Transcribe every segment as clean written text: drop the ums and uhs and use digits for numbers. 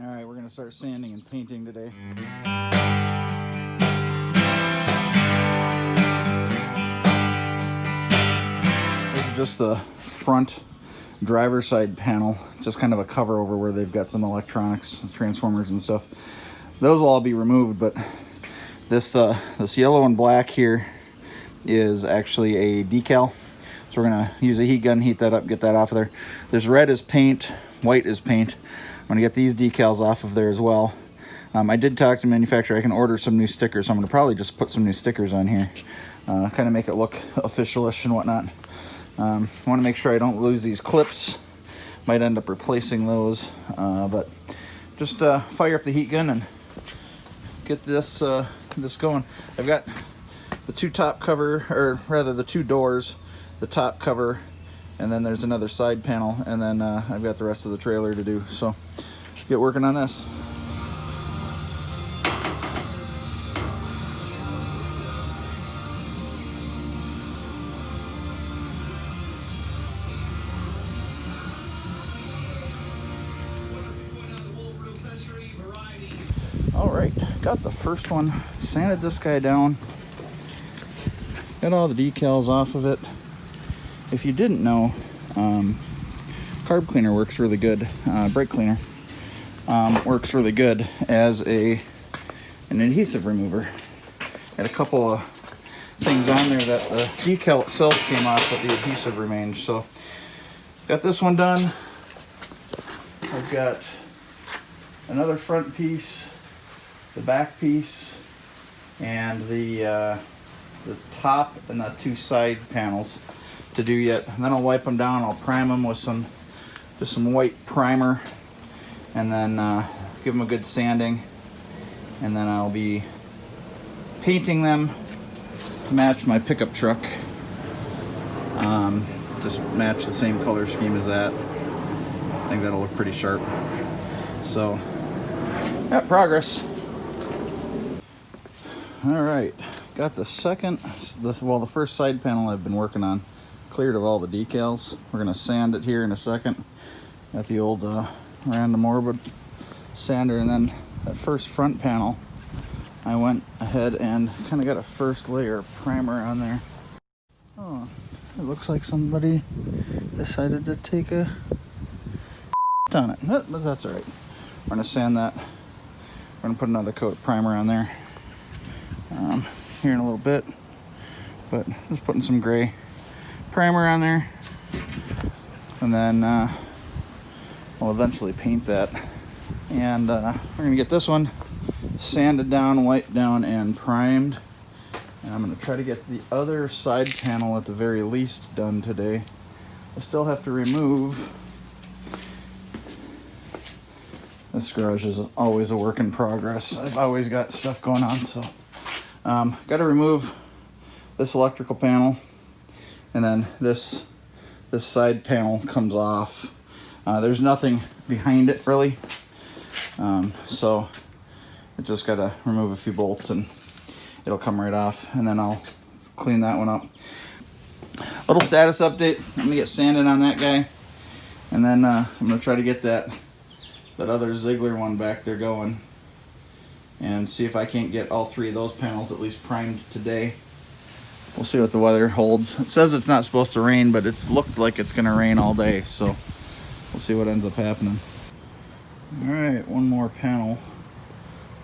Alright, we're going to start sanding and painting today. This is just the front driver's side panel, just kind of a cover over where they've got some electronics, transformers and stuff. Those will all be removed, but this yellow and black here is actually a decal. So we're going to use a heat gun, heat that up, get that off of there. This red is paint, white is paint. I'm going to get these decals off of there as well. I did talk to the manufacturer. I can order some new stickers, so I'm going to probably just put some new stickers on here. Kind of make it look official-ish and whatnot. I want to make sure I don't lose these clips. Might end up replacing those. But just fire up the heat gun and get this this going. I've got the two top cover, or rather the two doors, the top cover, and then there's another side panel, and then I've got the rest of the trailer to do. So get working on this. All right, got the first one, sanded this guy down, got all the decals off of it. If you didn't know, carb cleaner works really good, brake cleaner works really good as an adhesive remover. Had a couple of things on there that the decal itself came off, but the adhesive remained. So got this one done. I've got another front piece, the back piece, and the top and the two side panels to do yet. And then I'll wipe them down. I'll prime them with just some white primer, and then give them a good sanding, and then I'll be painting them to match my pickup truck. Just match the same color scheme as that. I think that'll look pretty sharp. So, yeah, progress. All right, got the the first side panel I've been working on cleared of all the decals. We're gonna sand it here in a second. Got the old random orbit sander, and then that first front panel, I went ahead and kind of got a first layer of primer on there. Oh, it looks like somebody decided to take a on it, but that's all right. We're gonna sand that. We're gonna put another coat of primer on there here in a little bit, but just putting some gray primer on there, and then we'll eventually paint that. And we're gonna get this one sanded down, wiped down, and primed. And I'm gonna try to get the other side panel at the very least done today. I still have to remove. This garage is always a work in progress. I've always got stuff going on, so got to remove this electrical panel, and then this side panel comes off. There's nothing behind it really, so I just got to remove a few bolts and it'll come right off, and then I'll clean that one up. Little status update. I'm gonna get sanded on that guy, and then I'm gonna try to get that other Ziegler one back there going, and see if I can't get all three of those panels at least primed today. We'll see what the weather holds. It says it's not supposed to rain, but it's looked like it's gonna rain all day, so we'll see what ends up happening. All right, one more panel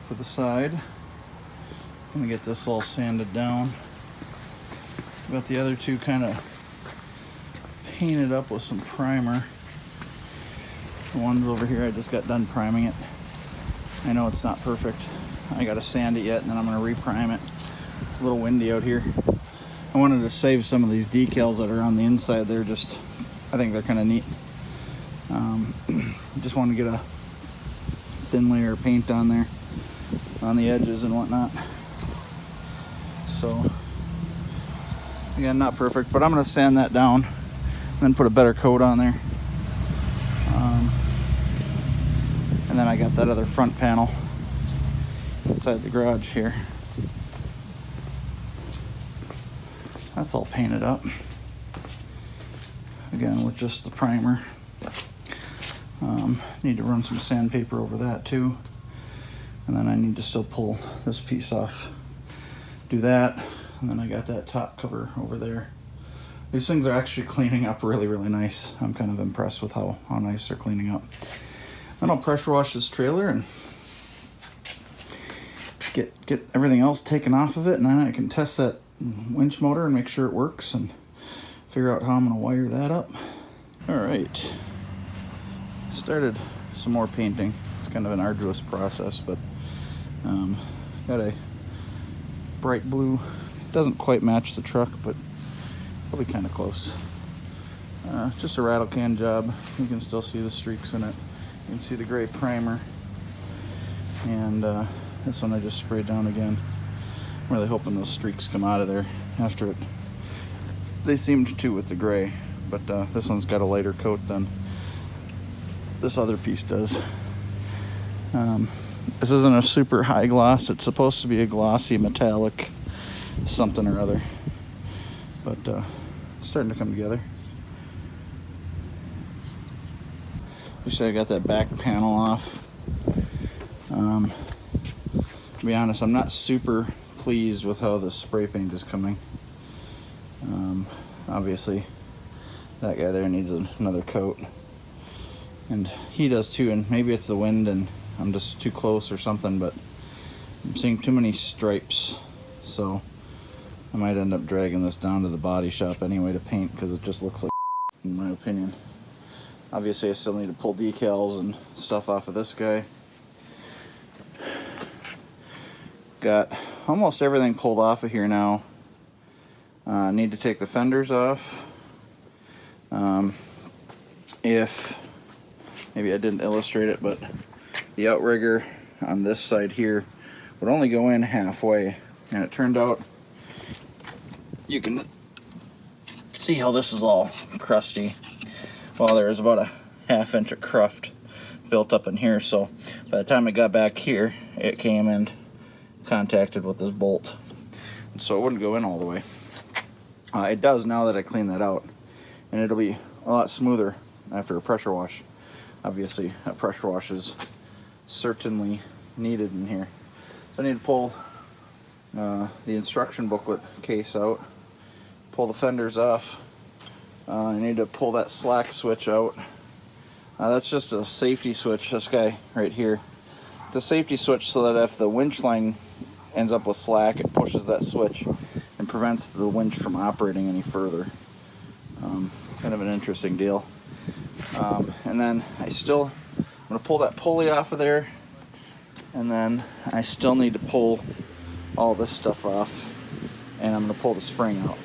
for the side. I'm gonna get this all sanded down. Got the other two kind of painted up with some primer. The one's over here, I just got done priming it. I know it's not perfect. I gotta sand it yet, and then I'm gonna reprime it. It's a little windy out here. I wanted to save some of these decals that are on the inside. They're just, I think they're kind of neat. Just want to get a thin layer of paint on there, on the edges and whatnot. So, again, not perfect, but I'm gonna sand that down and then put a better coat on there. And then I got that other front panel inside the garage here. That's all painted up. Again, with just the primer. Need to run some sandpaper over that too. And then I need to still pull this piece off. Do that, and then I got that top cover over there. These things are actually cleaning up really, really nice. I'm kind of impressed with how nice they're cleaning up. Then I'll pressure wash this trailer and get everything else taken off of it, and then I can test that winch motor and make sure it works and figure out how I'm gonna wire that up. All right, started some more painting. It's kind of an arduous process, but got a bright blue. Doesn't quite match the truck, but probably kind of close. Just a rattle can job. You can still see the streaks in it. You can see the gray primer. And this one I just sprayed down again. I'm really hoping those streaks come out of there after it. They seemed to with the gray, but this one's got a lighter coat than this other piece does. This isn't a super high gloss. It's supposed to be a glossy metallic something or other, but it's starting to come together. Wish I got that back panel off. To be honest, I'm not super pleased with how the spray paint is coming. Obviously that guy there needs another coat, and he does too, and maybe it's the wind and I'm just too close or something, but I'm seeing too many stripes, so I might end up dragging this down to the body shop anyway to paint, because it just looks like in my opinion. Obviously I still need to pull decals and stuff off of this guy. Got almost everything pulled off of here now. Need to take the fenders off. If maybe I didn't illustrate it, but the outrigger on this side here would only go in halfway, and it turned out you can see how this is all crusty. Well, there was about a ½ inch of cruft built up in here, so by the time it got back here, it came and contacted with this bolt, and so it wouldn't go in all the way. It does now that I clean that out, and it'll be a lot smoother after a pressure wash. Obviously, a pressure wash is certainly needed in here. So I need to pull the instruction booklet case out, pull the fenders off. I need to pull that slack switch out. That's just a safety switch, this guy right here. It's a safety switch so that if the winch line ends up with slack, it pushes that switch and prevents the winch from operating any further. Kind of an interesting deal. And then I'm gonna pull that pulley off of there, and then I still need to pull all this stuff off, and I'm gonna pull the spring out.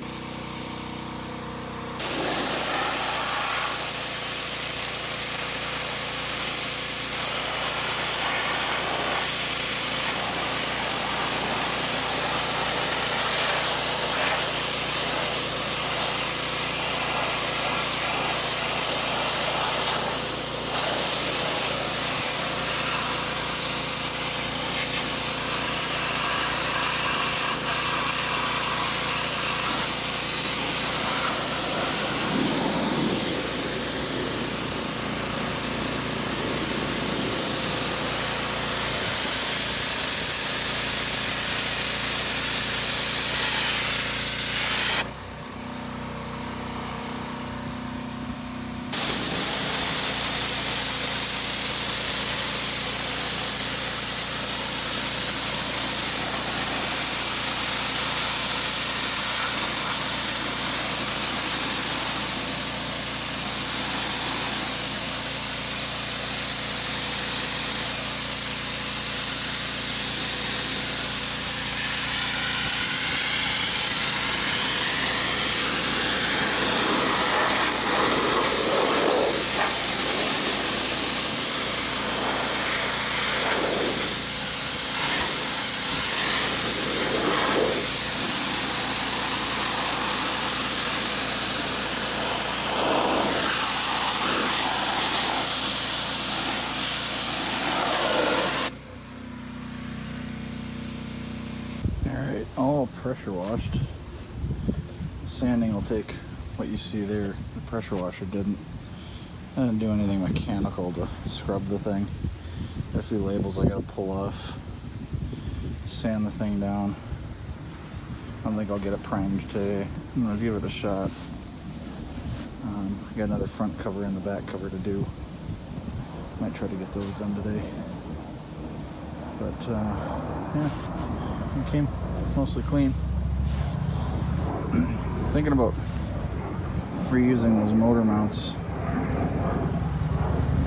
All pressure washed. Sanding will take what you see there. The pressure washer didn't. I didn't do anything mechanical to scrub the thing. Got a few labels I gotta pull off, sand the thing down. I don't think I'll get it primed today. I'm gonna give it a shot. I got another front cover and the back cover to do. Might try to get those done today. But yeah, it came mostly clean. Thinking about reusing those motor mounts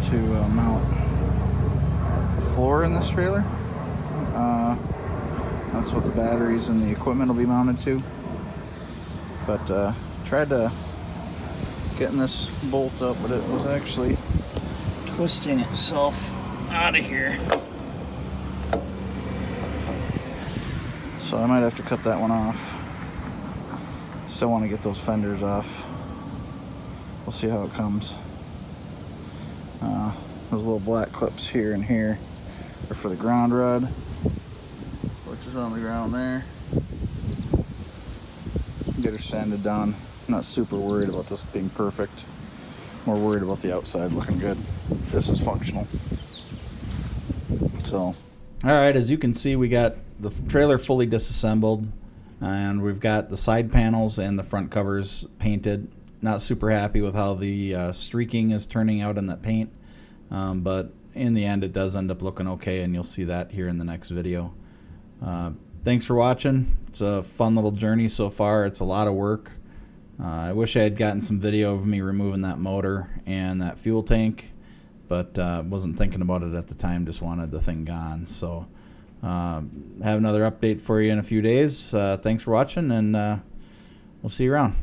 to mount the floor in this trailer. That's what the batteries and the equipment will be mounted to. But tried to getting this bolt up, but it was actually twisting itself out of here. So I might have to cut that one off. Still want to get those fenders off. We'll see how it comes. Those little black clips here and here are for the ground rod, which is on the ground there. Get her sanded down. Not super worried about this being perfect. More worried about the outside looking good. This is functional. So, all right, as you can see, we got the trailer fully disassembled, and we've got the side panels and the front covers painted. Not super happy with how the streaking is turning out in that paint, but in the end it does end up looking okay, and you'll see that here in the next video. Thanks for watching. It's a fun little journey so far. It's a lot of work. I wish I had gotten some video of me removing that motor and that fuel tank, but wasn't thinking about it at the time, just wanted the thing gone. So have another update for you in a few days. Thanks for watching, and we'll see you around.